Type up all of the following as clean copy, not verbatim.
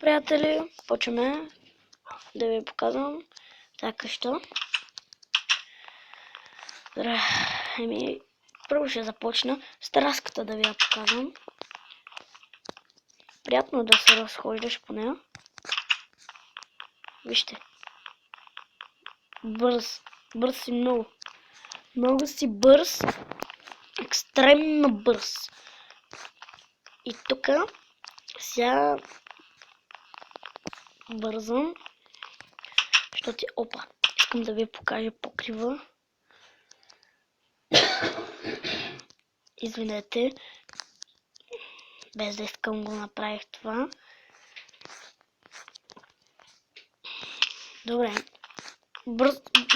Приятели, почваме да ви показвам тази къща. Първо ще започна с тераската да ви я показвам. Приятно да се разхождаш по нея. Вижте. Бърз си много. Много си бърз. Екстремно бърз. И тук сега бързам. Защото искам да ви покажа покрива. Извинете. Без да искам го направих това. Добре.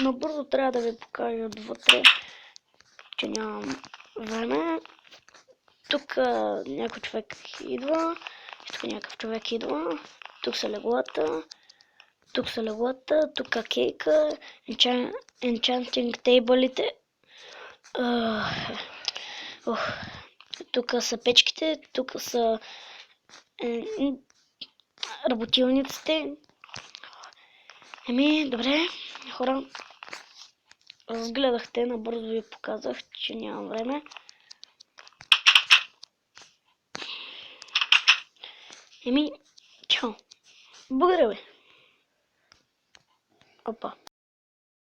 Набързо трябва да ви покажа отвътре, че нямам време. Тук някой човек идва. Тук някакъв човек идва. Тук са леглата. Тук са леглата. Тук е кейка. Enchanting тейбълите. Тук са печките. Тук са работилниците. Добре, хора. Разгледахте, набързо ви показах, че нямам време. Чао. Благодаря ви. Опа.